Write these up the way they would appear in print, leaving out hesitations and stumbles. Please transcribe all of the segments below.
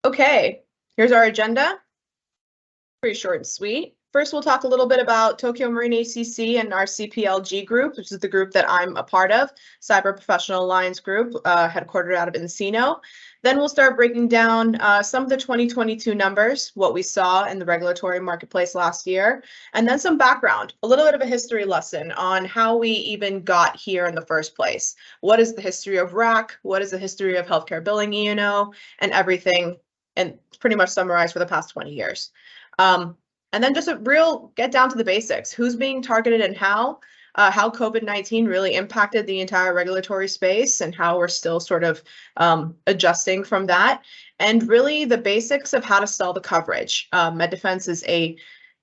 Okay, here's our agenda. Pretty short and sweet. First, we'll talk a little bit about Tokio Marine HCC and our CPLG group, which is the group that I'm a part of, Cyber Professional Alliance Group, headquartered out of Encino. Then we'll start breaking down some of the 2022 numbers, what we saw in the regulatory marketplace last year, and then some background, a little bit of a history lesson on how we even got here in the first place. What is the history of RAC? What is the history of healthcare billing E&O, and everything, and pretty much summarized for the past 20 years. And then just a real get down to the basics, who's being targeted and how COVID-19 really impacted the entire regulatory space and how we're still sort of adjusting from that, and really the basics of how to sell the coverage. MEDEFENSE is a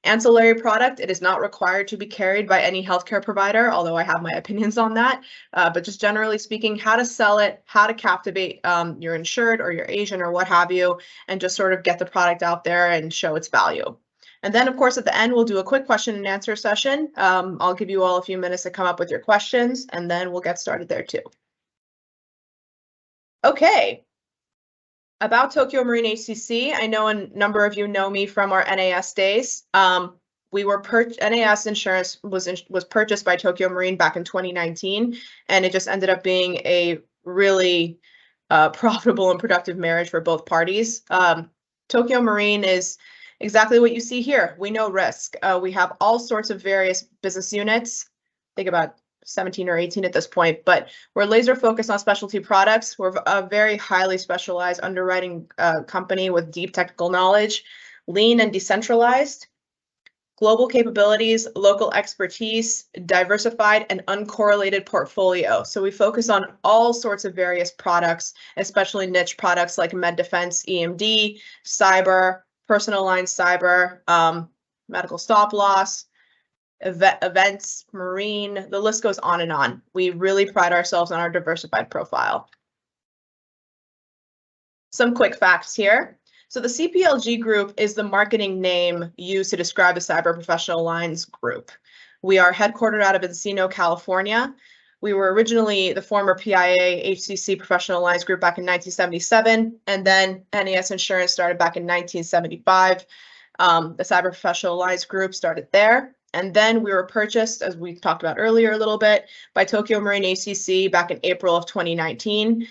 ancillary product. It is not required to be carried by any healthcare provider, although I have my opinions on that. But just generally speaking, how to sell it, how to captivate your insured or your agent or what have you, and just sort of get the product out there and show its value. And then, of course, at the end, we'll do a quick question and answer session. I'll give you all a few minutes to come up with your questions, and then we'll get started there too. Okay. About Tokio Marine HCC, I know a number of you know me from our NAS days. NAS insurance was purchased by Tokio Marine back in 2019, and it just ended up being a really profitable and productive marriage for both parties. Tokio Marine is exactly what you see here. We know risk. We have all sorts of various business units. Think about 17 or 18 at this point, but we're laser focused on specialty products. We're a very highly specialized underwriting company with deep technical knowledge, lean and decentralized, global capabilities, local expertise, diversified and uncorrelated portfolio. So we focus on all sorts of various products, especially niche products like MEDEFENSE, EMD, cyber, personal line cyber, medical stop loss, events, marine, the list goes on and on. We really pride ourselves on our diversified profile. Some quick facts here. So the CPLG group is the marketing name used to describe the Cyber Professional Lines group. We are headquartered out of Encino, California. We were originally the former PIA HCC Professional Alliance Group back in 1977, and then NAS Insurance started back in 1975. The Cyber Professional Alliance Group started there, and then we were purchased, as we talked about earlier a little bit, by Tokio Marine HCC back in April of 2019.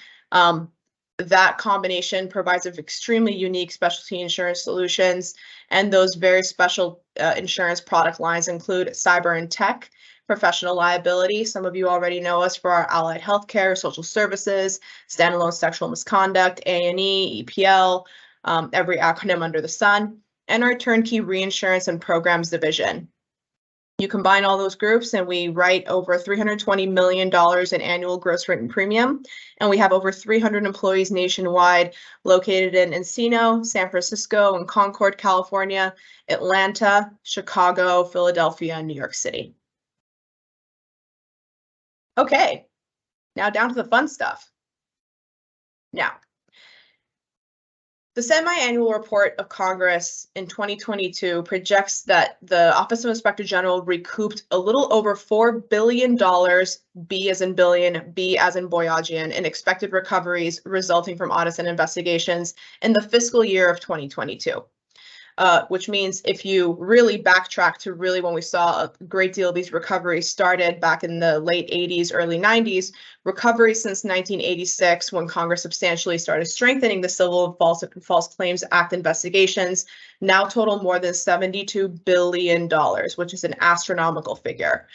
That combination provides extremely unique specialty insurance solutions, and those very special insurance product lines include cyber and tech, professional liability. Some of you already know us for our allied healthcare, social services, standalone sexual misconduct, A&E, EPL, every acronym under the sun, and our turnkey reinsurance and programs division. You combine all those groups and we write over $320 million in annual gross written premium, and we have over 300 employees nationwide located in Encino, San Francisco, and Concord, California, Atlanta, Chicago, Philadelphia, and New York City. Okay, now down to the fun stuff. Now, the semi-annual report of Congress in 2022 projects that the Office of Inspector General recouped a little over $4 billion, B as in billion, B as in Boyadian, in expected recoveries resulting from audits and investigations in the fiscal year of 2022. Which means if you really backtrack to really when we saw a great deal of these recoveries started back in the late 80s, early 90s, recoveries since 1986, when Congress substantially started strengthening the Civil and False Claims Act investigations, now total more than $72 billion, which is an astronomical figure.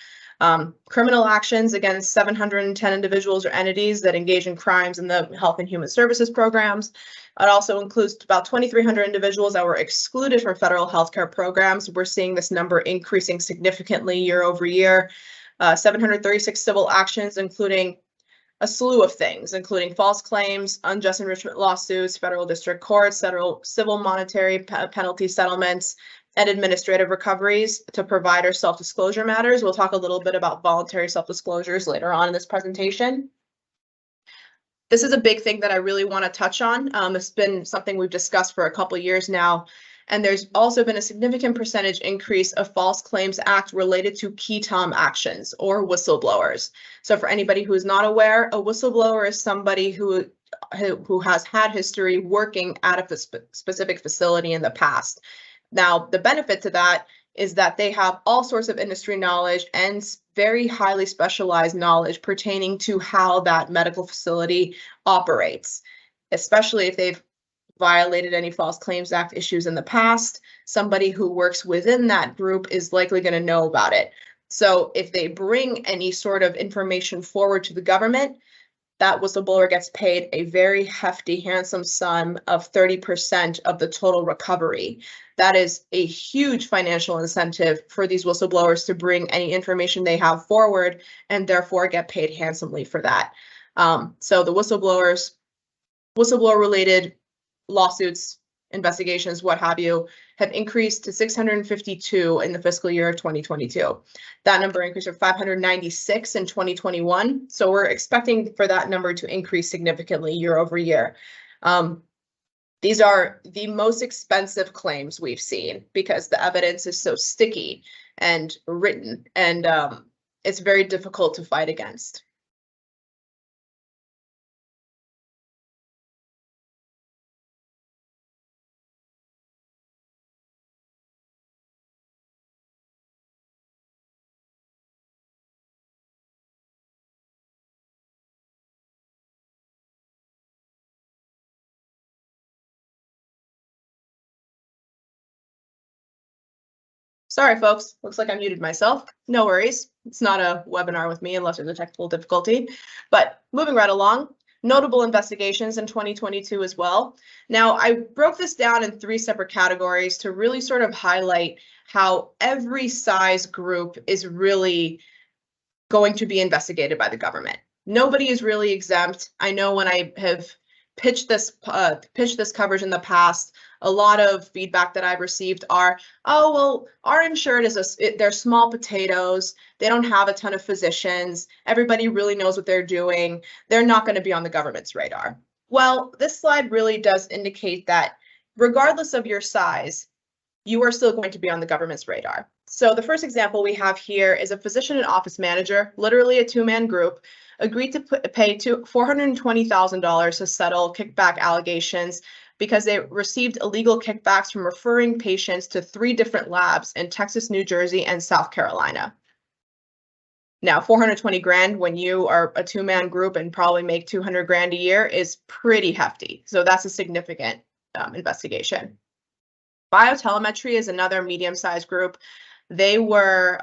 Criminal actions against 710 individuals or entities that engage in crimes in the Health and Human Services programs. It also includes about 2,300 individuals that were excluded from federal healthcare programs. We're seeing this number increasing significantly year over year. 736 civil actions, including a slew of things, including false claims, unjust enrichment lawsuits, federal district courts, federal civil monetary penalty settlements, and administrative recoveries to provider self-disclosure matters. We'll talk a little bit about voluntary self-disclosures later on in this presentation. This is a big thing that I really want to touch on. It's been something we've discussed for a couple of years now, and there's also been a significant percentage increase of False Claims Act related to key tom actions or whistleblowers. So for anybody who is not aware, a whistleblower is somebody who who has had history working at a specific facility in the past. Now, the benefit to that is that they have all sorts of industry knowledge and very highly specialized knowledge pertaining to how that medical facility operates, especially if they've violated any False Claims Act issues in the past. Somebody who works within that group is likely going to know about it. So if they bring any sort of information forward to the government, that whistleblower gets paid a very hefty, handsome sum of 30% of the total recovery. That is a huge financial incentive for these whistleblowers to bring any information they have forward and therefore get paid handsomely for that. So the whistleblower-related lawsuits, investigations, what have you, have increased to 652 in the fiscal year of 2022. That number increased from 596 in 2021. So we're expecting for that number to increase significantly year over year. These are the most expensive claims we've seen because the evidence is so sticky and written, and it's very difficult to fight against. Sorry, folks. Looks like I muted myself. No worries. It's not a webinar with me unless there's a technical difficulty. But moving right along, notable investigations in 2022 as well. Now, I broke this down in 3 separate categories to really sort of highlight how every size group is really going to be investigated by the government. Nobody is really exempt. I know when I have pitched this coverage in the past, a lot of feedback that I've received are, oh, well, our insured they're small potatoes. They don't have a ton of physicians. Everybody really knows what they're doing. They're not going to be on the government's radar. Well, this slide really does indicate that regardless of your size, you are still going to be on the government's radar. So the first example we have here is a physician and office manager, literally a 2-man group, agreed to pay $420,000 to settle kickback allegations because they received illegal kickbacks from referring patients to 3 different labs in Texas, New Jersey, and South Carolina. Now, 420 grand when you are a 2-man group and probably make 200 grand a year is pretty hefty. So that's a significant investigation. Biotelemetry is another medium-sized group. They were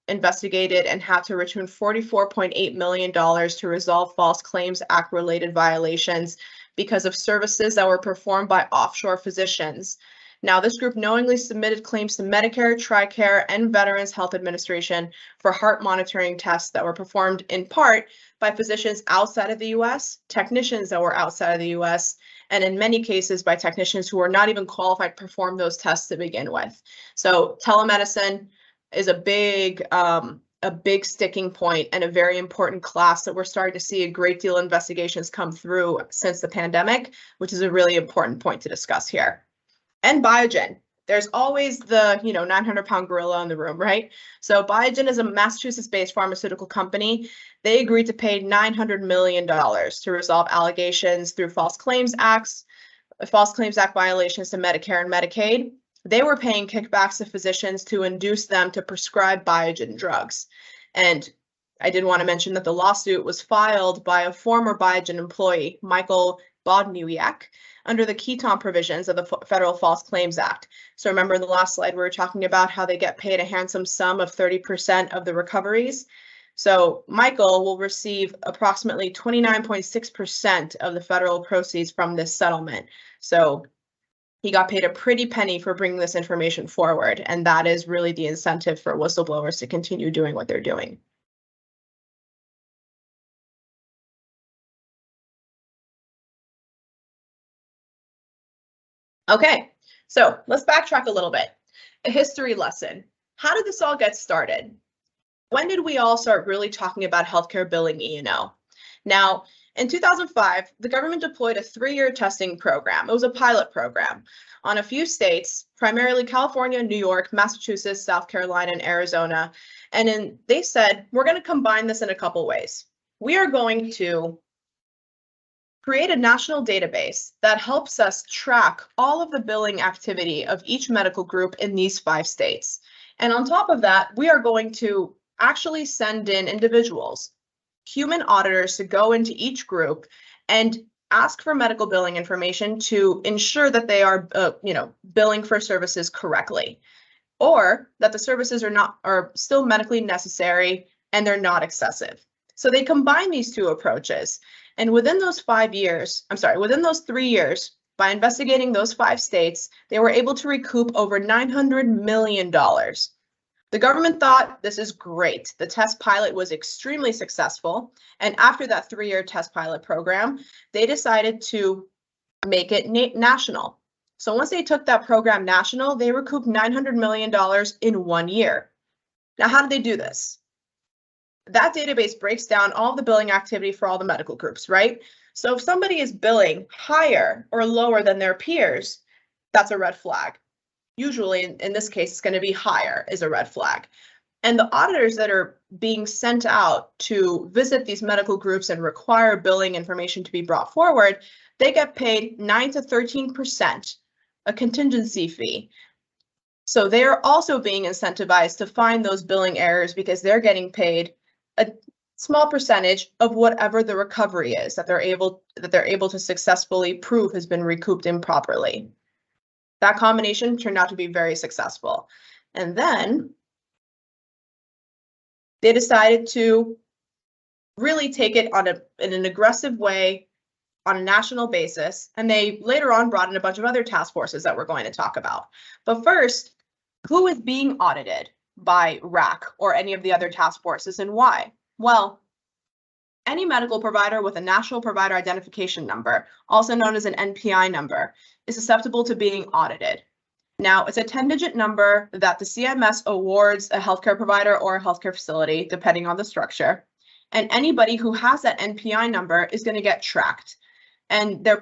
investigated and had to return $44.8 million to resolve False Claims Act related violations because of services that were performed by offshore physicians. Now, this group knowingly submitted claims to Medicare, TRICARE, and Veterans Health Administration for heart monitoring tests that were performed in part by physicians outside of the US, technicians that were outside of the US, and in many cases by technicians who were not even qualified to perform those tests to begin with. So telemedicine is a big sticking point and a very important class that we're starting to see a great deal of investigations come through since the pandemic, which is a really important point to discuss here. And Biogen. There's always the 900-pound gorilla in the room, right? So Biogen is a Massachusetts-based pharmaceutical company. They agreed to pay $900 million to resolve allegations through False Claims Act violations to Medicare and Medicaid. They were paying kickbacks to physicians to induce them to prescribe Biogen drugs. And I did want to mention that the lawsuit was filed by a former Biogen employee, Michael Bodniak, under the Keaton provisions of the Federal False Claims Act. So remember in the last slide, we were talking about how they get paid a handsome sum of 30% of the recoveries. So Michael will receive approximately 29.6% of the federal proceeds from this settlement. So he got paid a pretty penny for bringing this information forward, and that is really the incentive for whistleblowers to continue doing what they're doing. Okay, so let's backtrack a little bit. A history lesson. How did this all get started? When did we all start really talking about healthcare billing E&O? Now, in 2005, the government deployed a 3-year testing program. It was a pilot program on a few states, primarily California, New York, Massachusetts, South Carolina, and Arizona. And they said, we're going to combine this in a couple ways. We are going to create a national database that helps us track all of the billing activity of each medical group in these 5 states. And on top of that, we are going to actually send in individuals, human auditors, to go into each group and ask for medical billing information to ensure that they are, billing for services correctly, or that the services are still medically necessary and they're not excessive. So they combine these 2 approaches. And within those 3 years, by investigating those 5 states, they were able to recoup over $900 million. The government thought, this is great. The test pilot was extremely successful. And after that 3-year test pilot program, they decided to make it national. So once they took that program national, they recouped $900 million in 1 year. Now, how did they do this? That database breaks down all the billing activity for all the medical groups, right? So if somebody is billing higher or lower than their peers, that's a red flag. Usually, in this case, it's going to be higher is a red flag. And the auditors that are being sent out to visit these medical groups and require billing information to be brought forward, they get paid 9 to 13%, a contingency fee. So they are also being incentivized to find those billing errors because they're getting paid a small percentage of whatever the recovery is that they're able to successfully prove has been recouped improperly. That combination turned out to be very successful. And then they decided to really take it in an aggressive way on a national basis. And they later on brought in a bunch of other task forces that we're going to talk about. But first, who is being audited by RAC or any of the other task forces and why? Well, any medical provider with a National Provider Identification Number, also known as an NPI number, is susceptible to being audited. Now, it's a 10-digit number that the CMS awards a healthcare provider or a healthcare facility, depending on the structure. And anybody who has that NPI number is going to get tracked. And they're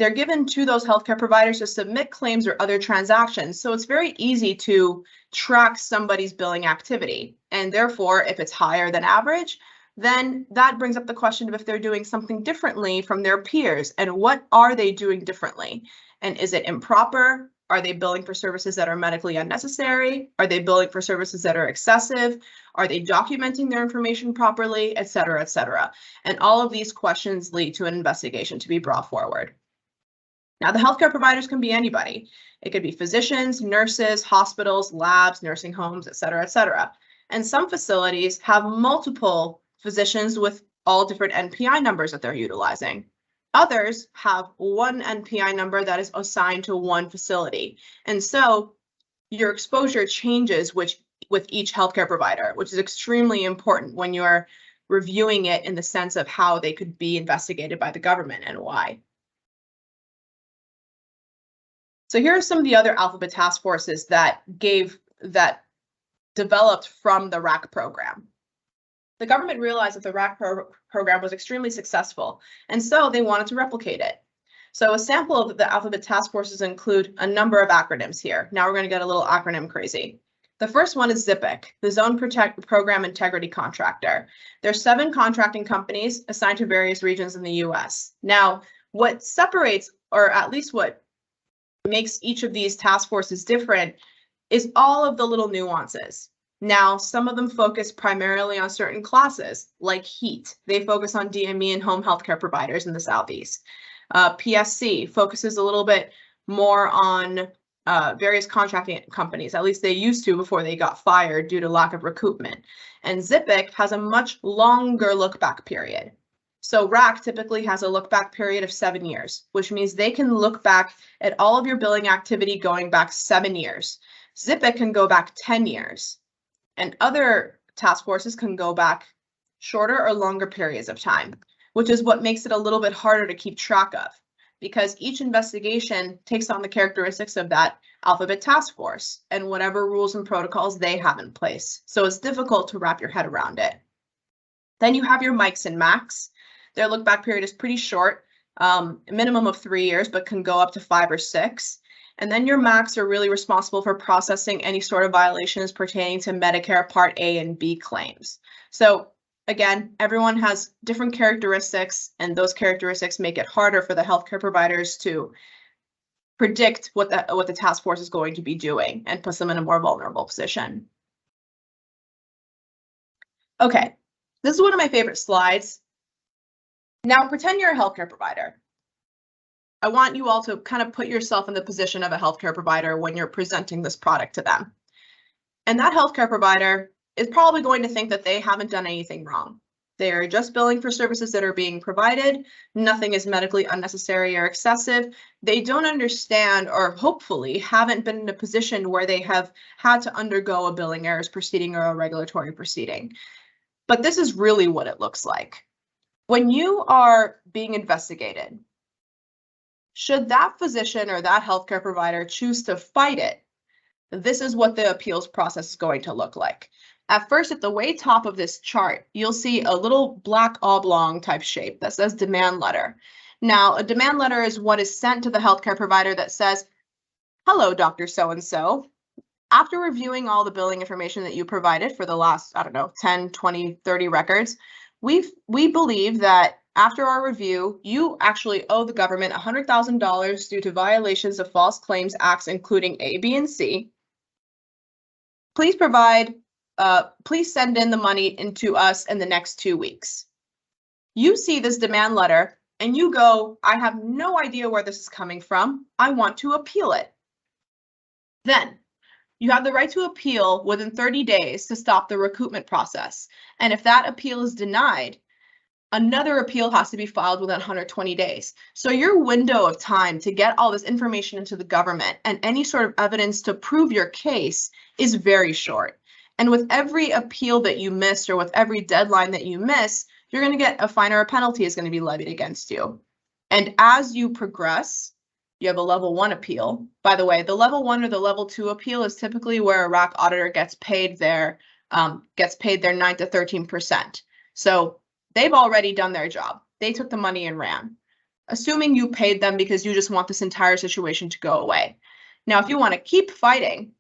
given to those healthcare providers to submit claims or other transactions. So it's very easy to track somebody's billing activity. And therefore, if it's higher than average, then that brings up the question of if they're doing something differently from their peers and what are they doing differently? And is it improper? Are they billing for services that are medically unnecessary? Are they billing for services that are excessive? Are they documenting their information properly, et cetera, et cetera? And all of these questions lead to an investigation to be brought forward. Now, the healthcare providers can be anybody. It could be physicians, nurses, hospitals, labs, nursing homes, et cetera, et cetera. And some facilities have multiple physicians with all different NPI numbers that they're utilizing. Others have one NPI number that is assigned to one facility. And so your exposure changes with each healthcare provider, which is extremely important when you're reviewing it in the sense of how they could be investigated by the government and why. So here are some of the other alphabet task forces that developed from the RAC program. The government realized that the RAC program was extremely successful, and so they wanted to replicate it. So a sample of the alphabet task forces include a number of acronyms here. Now we're going to get a little acronym crazy. The first one is ZIPIC, the Zone Program Integrity Contractor. There's 7 contracting companies assigned to various regions in the US. Now, what separates, or at least what makes each of these task forces different, is all of the little nuances. Now, some of them focus primarily on certain classes, like heat. They focus on DME and home healthcare providers in the Southeast. PSC focuses a little bit more on various contracting companies, at least they used to before they got fired due to lack of recoupment. And ZIPIC has a much longer look back period. So RAC typically has a look back period of 7 years, which means they can look back at all of your billing activity going back 7 years. ZIPIC can go back 10 years. And other task forces can go back shorter or longer periods of time, which is what makes it a little bit harder to keep track of, because each investigation takes on the characteristics of that alphabet task force and whatever rules and protocols they have in place. So it's difficult to wrap your head around it. Then you have your MICs and MACs. Their look back period is pretty short, a minimum of 3 years, but can go up to 5 or 6. And then your MACs are really responsible for processing any sort of violations pertaining to Medicare Part A and B claims. So Again, everyone has different characteristics, and those characteristics make it harder for the healthcare providers to predict what the task force is going to be doing and puts them in a more vulnerable position. Okay, this is one of my favorite slides. Now, pretend you're a healthcare provider. I want you all to kind of put yourself in the position of a healthcare provider when you're presenting this product to them. And that healthcare provider is probably going to think that they haven't done anything wrong. They're just billing for services that are being provided. Nothing is medically unnecessary or excessive. They don't understand, or hopefully haven't been in a position where they have had to undergo a billing errors proceeding or a regulatory proceeding. But this is really what it looks like. When you are being investigated, should that physician or that healthcare provider choose to fight it, this is what the appeals process is going to look like. At first, at the way top of this chart, you'll see a little black oblong type shape that says demand letter. Now, a demand letter is what is sent to the healthcare provider that says, hello, Dr. So-and-so. After reviewing all the billing information that you provided for the last, 10, 20, 30 records, we believe that after our review, you actually owe the government $100,000 due to violations of false claims acts, including A, B, and C. Please send in the money into us in the next 2 weeks. You see this demand letter and you go, I have no idea where this is coming from. I want to appeal it. Then you have the right to appeal within 30 days to stop the recoupment process. And if that appeal is denied, another appeal has to be filed within 120 days. So your window of time to get all this information into the government and any sort of evidence to prove your case is very short. And with every appeal that you miss, or with every deadline that you miss, you're going to get a fine or a penalty is going to be levied against you. And as you progress, you have a level 1 appeal. By the way, the level 1 or the level 2 appeal is typically where a RAC auditor gets paid their 9 to 13%. So they've already done their job. They took the money and ran, assuming you paid them because you just want this entire situation to go away. Now, if you want to keep fighting,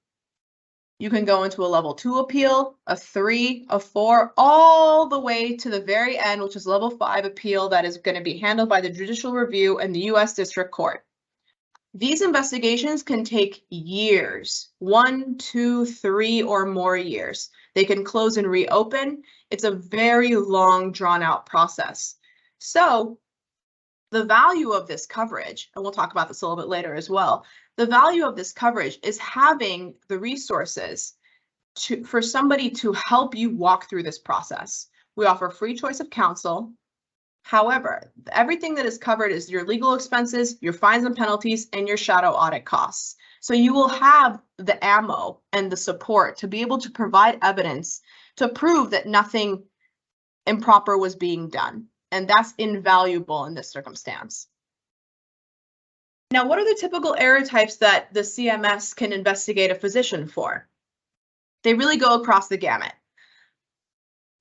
you can go into a level 2 appeal, a 3, a 4, all the way to the very end, which is level 5 appeal that is going to be handled by the Judicial Review and the U.S. District Court. These investigations can take years, 1, 2, 3, or more years. They can close and reopen. It's a very long, drawn-out process. So the value of this coverage, and we'll talk about this a little bit later as well, the value of this coverage is having the resources for somebody to help you walk through this process. We offer free choice of counsel. However, everything that is covered is your legal expenses, your fines and penalties, and your shadow audit costs. So you will have the ammo and the support to be able to provide evidence to prove that nothing improper was being done. And that's invaluable in this circumstance. Now, what are the typical error types that the CMS can investigate a physician for? They really go across the gamut.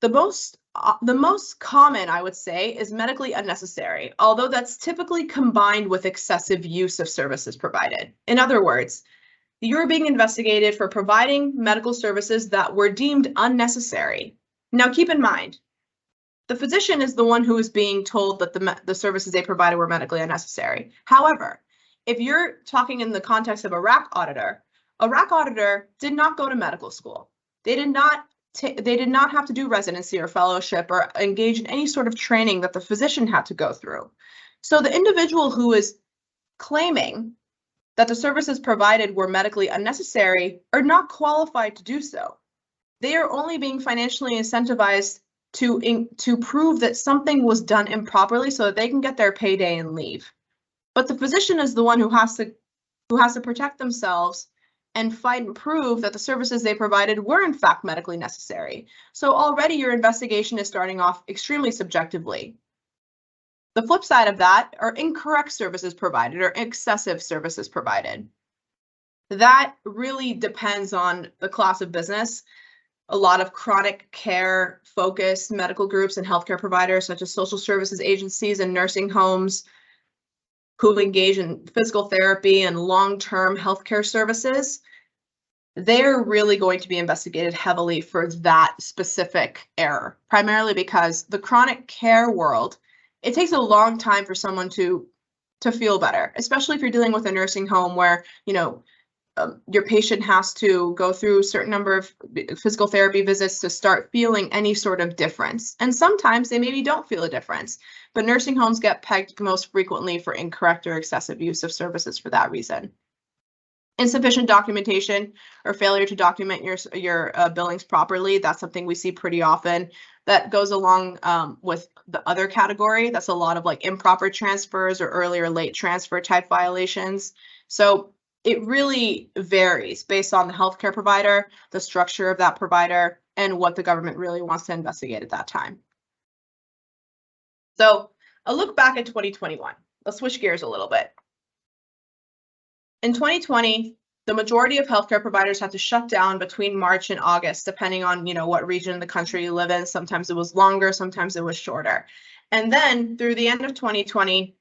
The most common, I would say, is medically unnecessary, although that's typically combined with excessive use of services provided. In other words, you're being investigated for providing medical services that were deemed unnecessary. Now, keep in mind, the physician is the one who is being told that the services they provided were medically unnecessary. However, if you're talking in the context of a RAC auditor did not go to medical school. They did not have to do residency or fellowship or engage in any sort of training that the physician had to go through. So the individual who is claiming that the services provided were medically unnecessary are not qualified to do so. They are only being financially incentivized to prove that something was done improperly so that they can get their payday and leave. But the physician is the one who has to protect themselves and fight and prove that the services they provided were in fact medically necessary. So already your investigation is starting off extremely subjectively. The flip side of that are incorrect services provided or excessive services provided. That really depends on the class of business. A lot of chronic care focused medical groups and healthcare providers such as social services agencies and nursing homes who engage in physical therapy and long-term healthcare services, they're really going to be investigated heavily for that specific error, primarily because the chronic care world, it takes a long time for someone to feel better, especially if you're dealing with a nursing home where, your patient has to go through a certain number of physical therapy visits to start feeling any sort of difference. And sometimes they maybe don't feel a difference, but nursing homes get pegged most frequently for incorrect or excessive use of services for that reason. Insufficient documentation or failure to document your billings properly, that's something we see pretty often. That goes along with the other category. That's a lot of like improper transfers or early or late transfer type violations. So it really varies based on the healthcare provider, the structure of that provider, and what the government really wants to investigate at that time. So a look back at 2021. Let's switch gears a little bit. In 2020, the majority of healthcare providers had to shut down between March and August, depending on what region of the country you live in. Sometimes it was longer, sometimes it was shorter. And then through the end of 2020,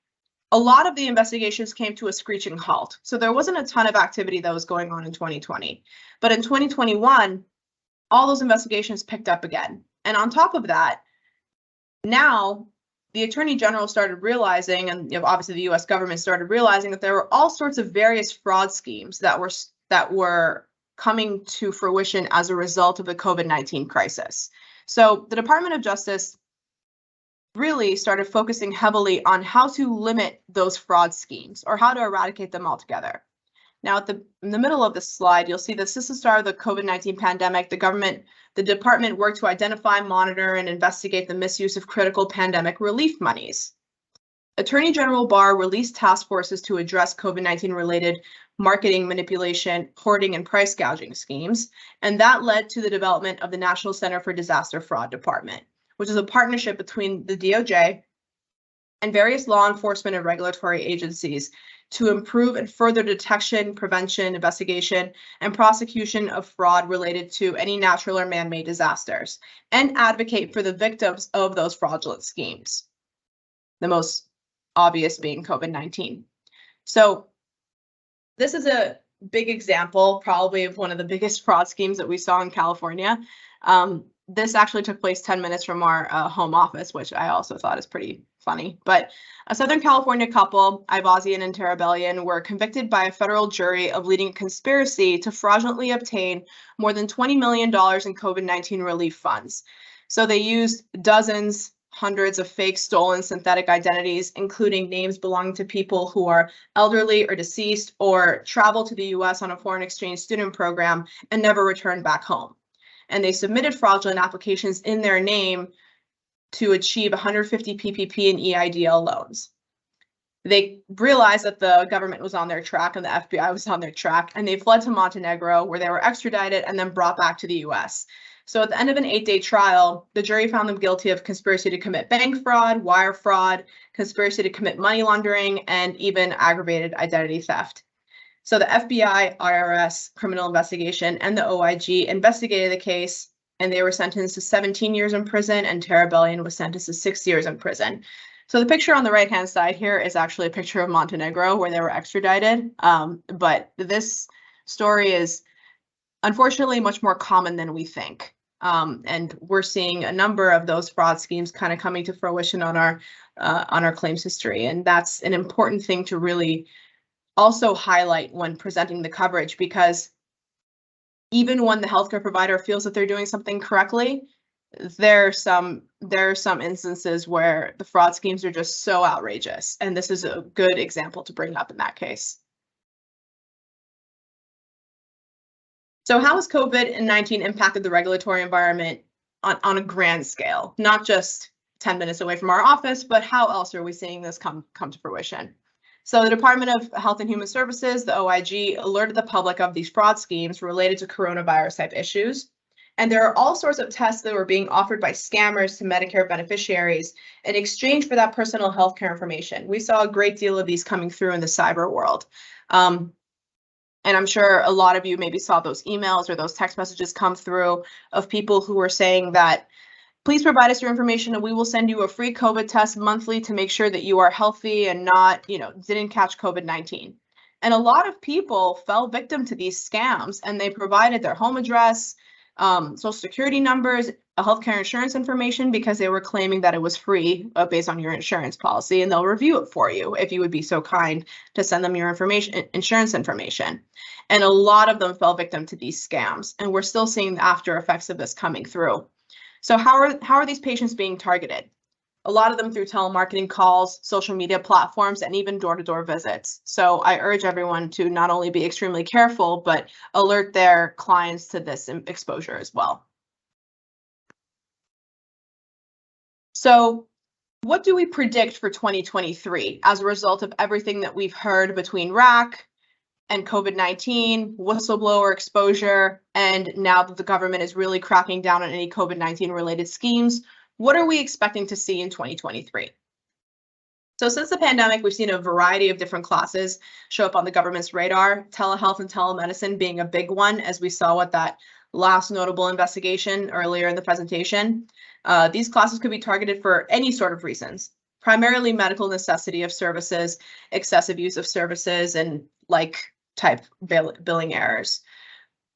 a lot of the investigations came to a screeching halt. So there wasn't a ton of activity that was going on in 2020. But in 2021, all those investigations picked up again. And on top of that, now the Attorney General started realizing, and obviously the US government started realizing, that there were all sorts of various fraud schemes that were coming to fruition as a result of the COVID-19 crisis. So the Department of Justice really started focusing heavily on how to limit those fraud schemes or how to eradicate them altogether. Now, in the middle of this slide, you'll see that since the start of the COVID-19 pandemic, the department worked to identify, monitor, and investigate the misuse of critical pandemic relief monies. Attorney General Barr released task forces to address COVID-19 related marketing manipulation, hoarding, and price gouging schemes, and that led to the development of the National Center for Disaster Fraud Department, which is a partnership between the DOJ and various law enforcement and regulatory agencies to improve and further detection, prevention, investigation, and prosecution of fraud related to any natural or man-made disasters, and advocate for the victims of those fraudulent schemes, the most obvious being COVID-19. So this is a big example, probably of one of the biggest fraud schemes that we saw in California. This actually took place 10 minutes from our home office, which I also thought is pretty funny. But a Southern California couple, Ivazian and Terabellian, were convicted by a federal jury of leading a conspiracy to fraudulently obtain more than $20 million in COVID-19 relief funds. So they used hundreds of fake, stolen, synthetic identities, including names belonging to people who are elderly or deceased or traveled to the US on a foreign exchange student program and never returned back home. And they submitted fraudulent applications in their name to achieve 150 PPP and EIDL loans. They realized that the government was on their track and the FBI was on their track, and they fled to Montenegro, where they were extradited and then brought back to the US. So at the end of an 8-day trial, the jury found them guilty of conspiracy to commit bank fraud, wire fraud, conspiracy to commit money laundering, and even aggravated identity theft. So the FBI, IRS, criminal investigation, and the OIG investigated the case, and they were sentenced to 17 years in prison, and Terabellian was sentenced to 6 years in prison. So the picture on the right-hand side here is actually a picture of Montenegro, where they were extradited. But this story is unfortunately much more common than we think. And we're seeing a number of those fraud schemes kind of coming to fruition on our claims history. And that's an important thing to really also highlight when presenting the coverage, because even when the healthcare provider feels that they're doing something correctly, there are some instances where the fraud schemes are just so outrageous. And this is a good example to bring up in that case. So how has COVID-19 impacted the regulatory environment on a grand scale? Not just 10 minutes away from our office, but how else are we seeing this come to fruition? So the Department of Health and Human Services, the OIG, alerted the public of these fraud schemes related to coronavirus type issues. And there are all sorts of tests that were being offered by scammers to Medicare beneficiaries in exchange for that personal health care information. We saw a great deal of these coming through in the cyber world. And I'm sure a lot of you maybe saw those emails or those text messages come through of people who were saying that, please provide us your information and we will send you a free COVID test monthly to make sure that you are healthy and not, didn't catch COVID-19. And a lot of people fell victim to these scams, and they provided their home address, social security numbers, healthcare insurance information, because they were claiming that it was free based on your insurance policy, and they'll review it for you if you would be so kind to send them your insurance information. And a lot of them fell victim to these scams, and we're still seeing the after effects of this coming through. So how are these patients being targeted? A lot of them through telemarketing calls, social media platforms, and even door-to-door visits. So I urge everyone to not only be extremely careful, but alert their clients to this exposure as well. So what do we predict for 2023 as a result of everything that we've heard between RAC and COVID-19, whistleblower exposure, and now that the government is really cracking down on any COVID-19 related schemes? What are we expecting to see in 2023? So since the pandemic, we've seen a variety of different classes show up on the government's radar, telehealth and telemedicine being a big one, as we saw with that last notable investigation earlier in the presentation. These classes could be targeted for any sort of reasons, primarily medical necessity of services, excessive use of services, and like type billing errors.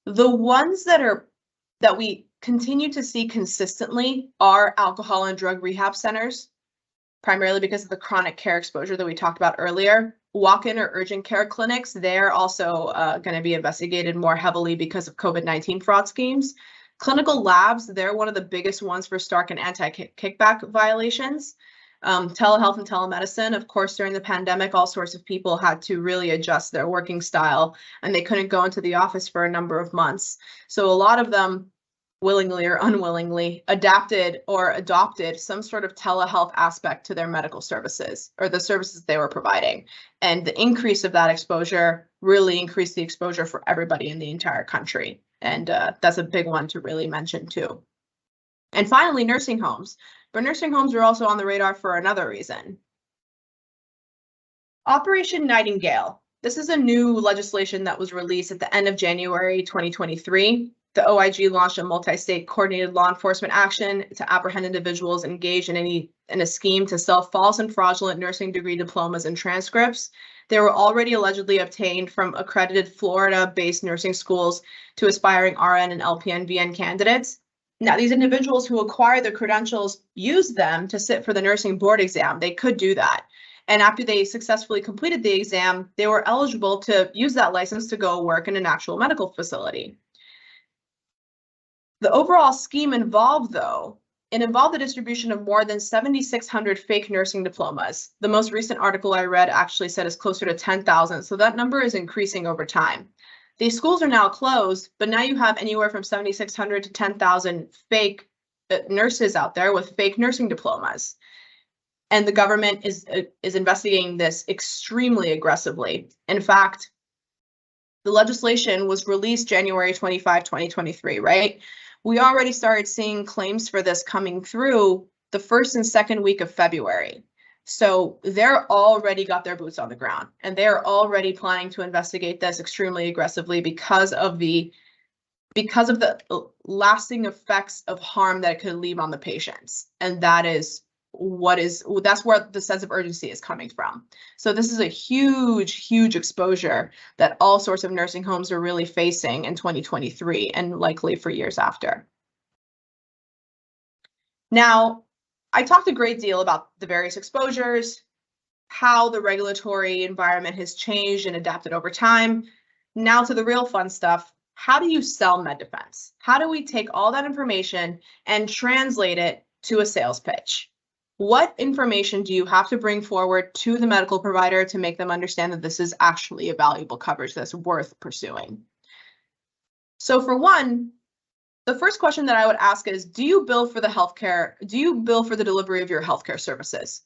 The ones that we continue to see consistently are alcohol and drug rehab centers, primarily because of the chronic care exposure that we talked about earlier. Walk-in or urgent care clinics, they're also going to be investigated more heavily because of COVID-19 fraud schemes. Clinical labs, they're one of the biggest ones for Stark and anti-kickback violations. Telehealth and telemedicine, of course, during the pandemic, all sorts of people had to really adjust their working style, and they couldn't go into the office for a number of months. So a lot of them, willingly or unwillingly, adapted or adopted some sort of telehealth aspect to their medical services or the services they were providing. And the increase of that exposure really increased the exposure for everybody in the entire country. And that's a big one to really mention too. And finally, nursing homes. But nursing homes are also on the radar for another reason. Operation Nightingale. This is a new legislation that was released at the end of January 2023. The OIG launched a multi-state coordinated law enforcement action to apprehend individuals engaged in a scheme to sell false and fraudulent nursing degree diplomas and transcripts. They were already allegedly obtained from accredited Florida-based nursing schools to aspiring RN and LPN-VN candidates. Now, these individuals who acquire the credentials use them to sit for the nursing board exam. They could do that. And after they successfully completed the exam, they were eligible to use that license to go work in an actual medical facility. The overall scheme involved the distribution of more than 7,600 fake nursing diplomas. The most recent article I read actually said it's closer to 10,000, so that number is increasing over time. These schools are now closed, but now you have anywhere from 7,600 to 10,000 fake nurses out there with fake nursing diplomas. And the government is investigating this extremely aggressively. In fact, the legislation was released January 25, 2023, right? We already started seeing claims for this coming through the first and second week of February. So they're already got their boots on the ground, and they're already planning to investigate this extremely aggressively because of the lasting effects of harm that it could leave on the patients. And that's where the sense of urgency is coming from. So this is a huge exposure that all sorts of nursing homes are really facing in 2023 and likely for years after. Now, I talked a great deal about the various exposures, how the regulatory environment has changed and adapted over time. Now to the real fun stuff. How do you sell MedDefense? How do we take all that information and translate it to a sales pitch? What information do you have to bring forward to the medical provider to make them understand that this is actually a valuable coverage that's worth pursuing? So for one, the first question that I would ask is, do you bill for the healthcare? Do you bill for the delivery of your healthcare services?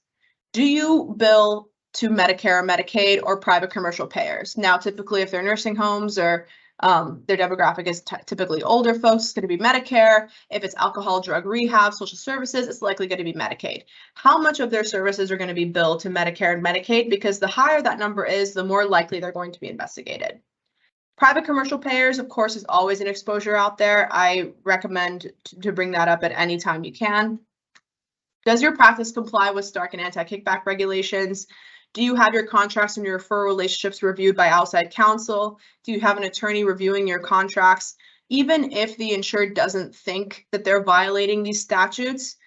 Do you bill to Medicare, Medicaid, or private commercial payers? Now, typically, if they're nursing homes or their demographic is typically older folks, it's going to be Medicare. If it's alcohol, drug rehab, social services, it's likely going to be Medicaid. How much of their services are going to be billed to Medicare and Medicaid? Because the higher that number is, the more likely they're going to be investigated. Private commercial payers, of course, is always an exposure out there. I recommend to bring that up at any time you can. Does your practice comply with Stark and anti-kickback regulations? Do you have your contracts and your referral relationships reviewed by outside counsel? Do you have an attorney reviewing your contracts? Even if the insured doesn't think that they're violating these statutes,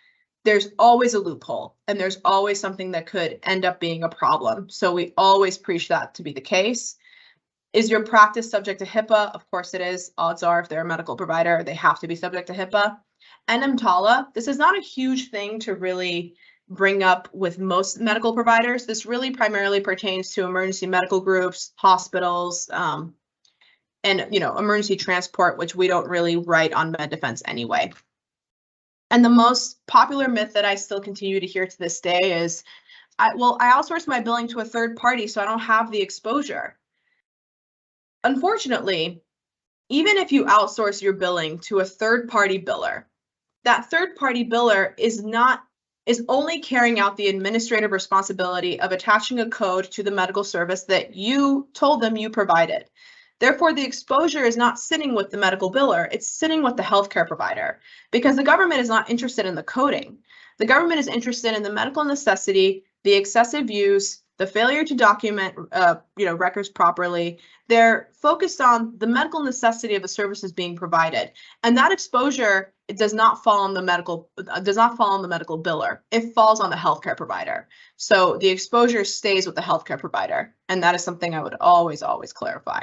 there's always a loophole and there's always something that could end up being a problem. So we always preach that to be the case. Is your practice subject to HIPAA? Of course it is. Odds are if they're a medical provider, they have to be subject to HIPAA. And EMTALA, this is not a huge thing to really bring up with most medical providers. This really primarily pertains to emergency medical groups, hospitals, and emergency transport, which we don't really write on MedDefense anyway. And the most popular myth that I still continue to hear to this day is, I outsource my billing to a third party, so I don't have the exposure. Unfortunately, even if you outsource your billing to a third party biller, that third party biller is only carrying out the administrative responsibility of attaching a code to the medical service that you told them you provided. Therefore, the exposure is not sitting with the medical biller, it's sitting with the healthcare provider, because the government is not interested in the coding. The government is interested in the medical necessity, the excessive use, the failure to document records properly. They're focused on the medical necessity of the services being provided, and that exposure, it does not fall on the medical biller. It falls on the healthcare provider. So the exposure stays with the healthcare provider, and that is something I would always clarify.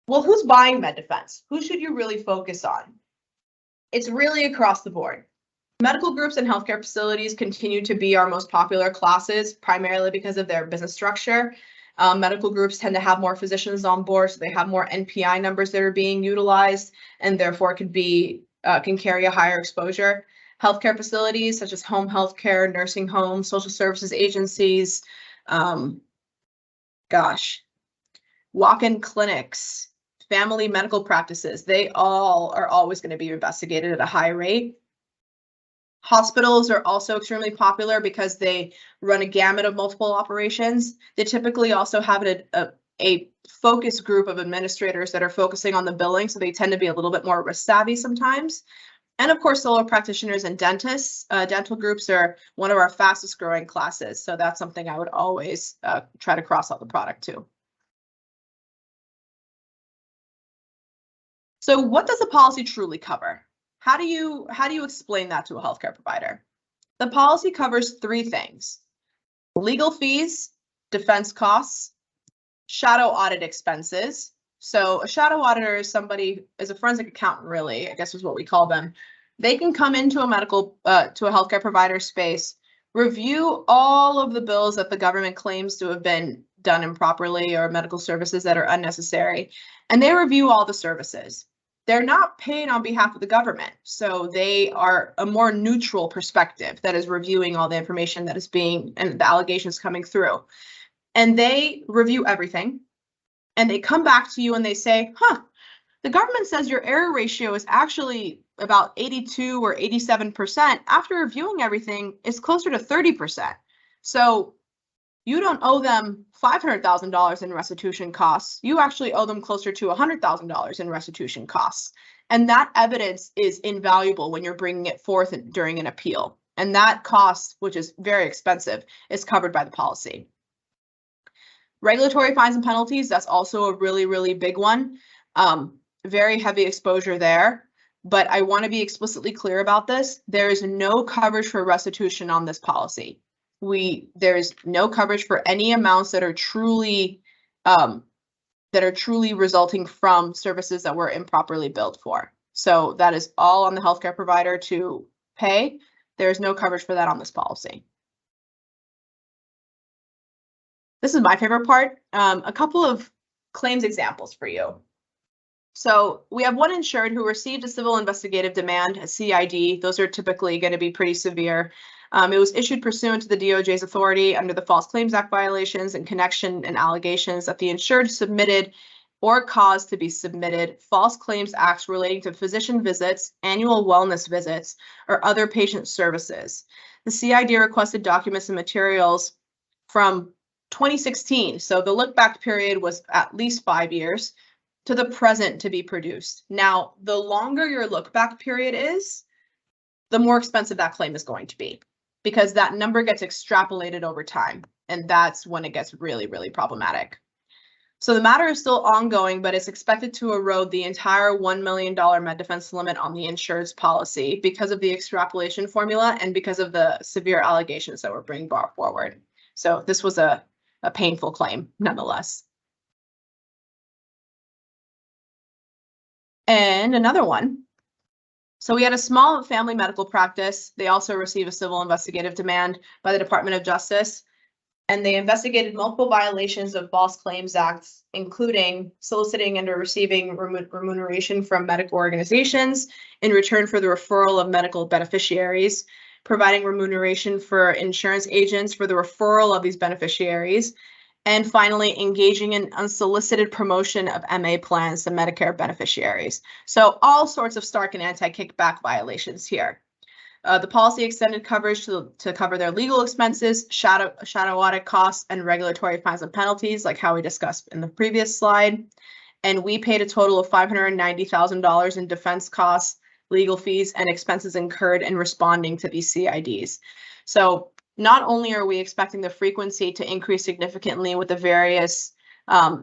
Well, who's buying MedDefense? Who should you really focus on? It's really across the board. Medical groups and healthcare facilities continue to be our most popular classes, primarily because of their business structure. Medical groups tend to have more physicians on board, so they have more NPI numbers that are being utilized, and therefore can carry a higher exposure. Healthcare facilities such as home healthcare, nursing homes, social services agencies, walk-in clinics, family medical practices, they all are always going to be investigated at a high rate. Hospitals are also extremely popular because they run a gamut of multiple operations. They typically also have a focus group of administrators that are focusing on the billing, so they tend to be a little bit more risk savvy sometimes. And of course, solo practitioners and dentists. Dental groups are one of our fastest growing classes, so that's something I would always try to cross out the product too. So what does the policy truly cover? How do you explain that to a healthcare provider? The policy covers three things: legal fees, defense costs, shadow audit expenses. So a shadow auditor is a forensic accountant, really, I guess is what we call them. They can come into a healthcare provider space, review all of the bills that the government claims to have been done improperly or medical services that are unnecessary, and they review all the services. They're not paid on behalf of the government, so they are a more neutral perspective that is reviewing all the information that is and the allegations coming through. And they review everything, and they come back to you and they say, the government says your error ratio is actually about 82 or 87%. After reviewing everything, it's closer to 30%. So you don't owe them $500,000 in restitution costs. You actually owe them closer to $100,000 in restitution costs. And that evidence is invaluable when you're bringing it forth during an appeal. And that cost, which is very expensive, is covered by the policy. Regulatory fines and penalties, that's also a really, really big one. Very heavy exposure there. But I want to be explicitly clear about this. There is no coverage for restitution on this policy. There's no coverage for any amounts that are truly resulting from services that were improperly billed for. So that is all on the healthcare provider to pay. There's no coverage for that on this policy. This is my favorite part. A couple of claims examples for you. So we have one insured who received a civil investigative demand, a CID. Those are typically going to be pretty severe. It was issued pursuant to the DOJ's authority under the False Claims Act violations and connection and allegations that the insured submitted or caused to be submitted false claims acts relating to physician visits, annual wellness visits, or other patient services. The CID requested documents and materials from 2016, so the look back period was at least 5 years, to the present to be produced. Now, the longer your look back period is, the more expensive that claim is going to be, because that number gets extrapolated over time, and that's when it gets really, really problematic. So the matter is still ongoing, but it's expected to erode the entire $1 million MEDEFENSE limit on the insured's policy because of the extrapolation formula and because of the severe allegations that were being brought forward. So this was a painful claim, nonetheless. And another one. So we had a small family medical practice. They also received a civil investigative demand by the Department of Justice, and they investigated multiple violations of False Claims Act, including soliciting and receiving remuneration from medical organizations in return for the referral of medical beneficiaries, providing remuneration for insurance agents for the referral of these beneficiaries, and finally, engaging in unsolicited promotion of MA plans to Medicare beneficiaries. So all sorts of Stark and anti-kickback violations here. The policy extended coverage to cover their legal expenses, shadow audit costs, and regulatory fines and penalties, like how we discussed in the previous slide. And we paid a total of $590,000 in defense costs, legal fees, and expenses incurred in responding to these CIDs. So not only are we expecting the frequency to increase significantly with the various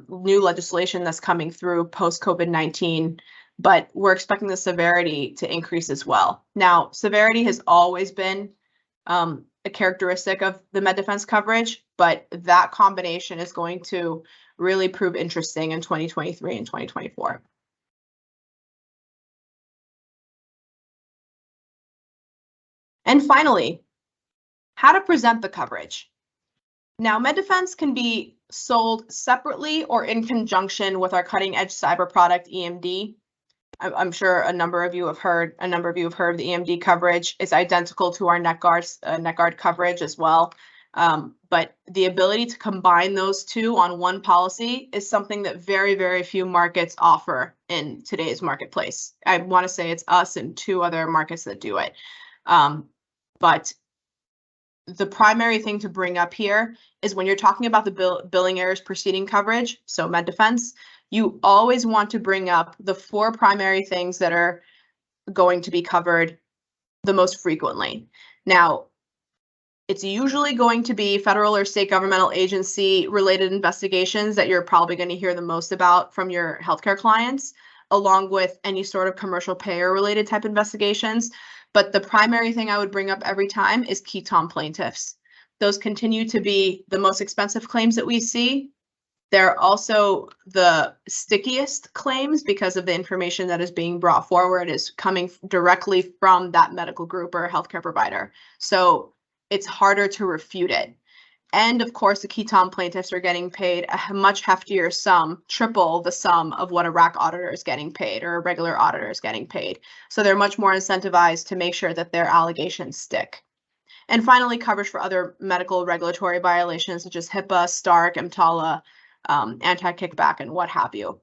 new legislation that's coming through post-COVID-19, but we're expecting the severity to increase as well. Now, severity has always been a characteristic of the MEDEFENSE coverage, but that combination is going to really prove interesting in 2023 and 2024. And finally, how to present the coverage. Now, MEDEFENSE can be sold separately or in conjunction with our cutting-edge cyber product, EMD. I'm sure a number of you have heard of the EMD coverage. It's identical to our NetGuard coverage as well. But the ability to combine those two on one policy is something that very, very few markets offer in today's marketplace. I want to say it's us and 2 other markets that do it. But the primary thing to bring up here is when you're talking about the billing errors preceding coverage, so MEDEFENSE, you always want to bring up the 4 primary things that are going to be covered the most frequently. Now, it's usually going to be federal or state governmental agency related investigations that you're probably going to hear the most about from your healthcare clients, along with any sort of commercial payer related type investigations. But the primary thing I would bring up every time is ketom plaintiffs. Those continue to be the most expensive claims that we see. They're also the stickiest claims because of the information that is being brought forward is coming directly from that medical group or healthcare provider. So it's harder to refute it. And of course, the ketom plaintiffs are getting paid a much heftier sum, triple the sum of what a RAC auditor is getting paid or a regular auditor is getting paid. So they're much more incentivized to make sure that their allegations stick. And finally, coverage for other medical regulatory violations such as HIPAA, Stark, EMTALA, anti-kickback, and what have you.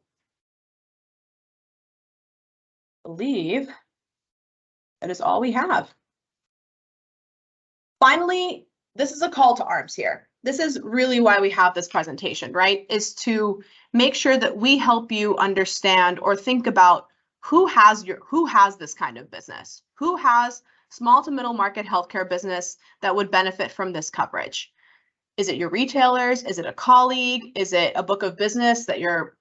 I believe that is all we have. Finally, this is a call to arms here. This is really why we have this presentation, right? Is to make sure that we help you understand or think about who has this kind of business, who has small to middle market healthcare business that would benefit from this coverage. Is it your retailers? Is it a colleague? Is it a book of business that your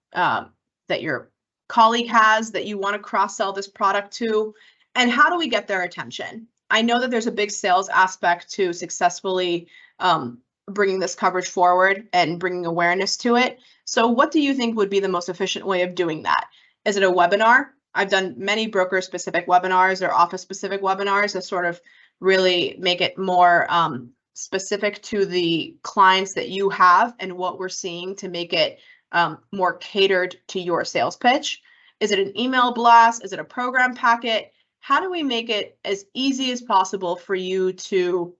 colleague has that you want to cross-sell this product to? And how do we get their attention? I know that there's a big sales aspect to successfully bringing this coverage forward and bringing awareness to it. So what do you think would be the most efficient way of doing that? Is it a webinar? I've done many broker-specific webinars or office-specific webinars that sort of really make it more specific to the clients that you have and what we're seeing to make it more catered to your sales pitch. Is it an email blast? Is it a program packet? How do we make it as easy as possible for you to,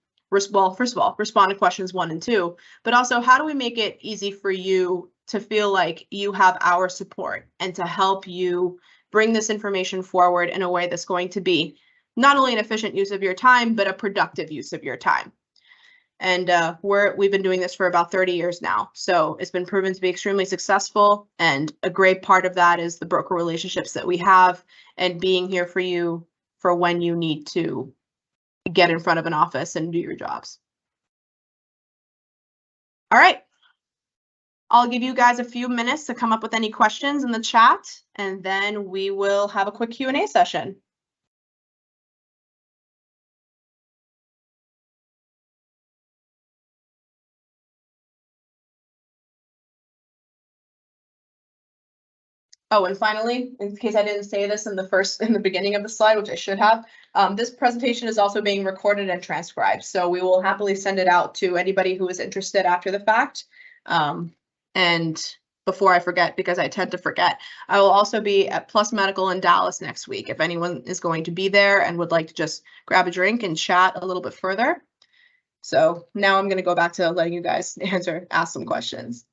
well, first of all, respond to questions 1 and 2, but also how do we make it easy for you to feel like you have our support and to help you bring this information forward in a way that's going to be not only an efficient use of your time, but a productive use of your time. And we've been doing this for about 30 years now. So it's been proven to be extremely successful. And a great part of that is the broker relationships that we have and being here for you for when you need to get in front of an office and do your jobs. All right. I'll give you guys a few minutes to come up with any questions in the chat, and then we will have a quick Q&A session. Oh, and finally, in case I didn't say this in the beginning of the slide, which I should have, this presentation is also being recorded and transcribed. So we will happily send it out to anybody who is interested after the fact. And before I forget, because I tend to forget, I will also be at Plus Medical in Dallas next week. If anyone is going to be there and would like to just grab a drink and chat a little bit further. So now I'm going to go back to letting you guys ask some questions.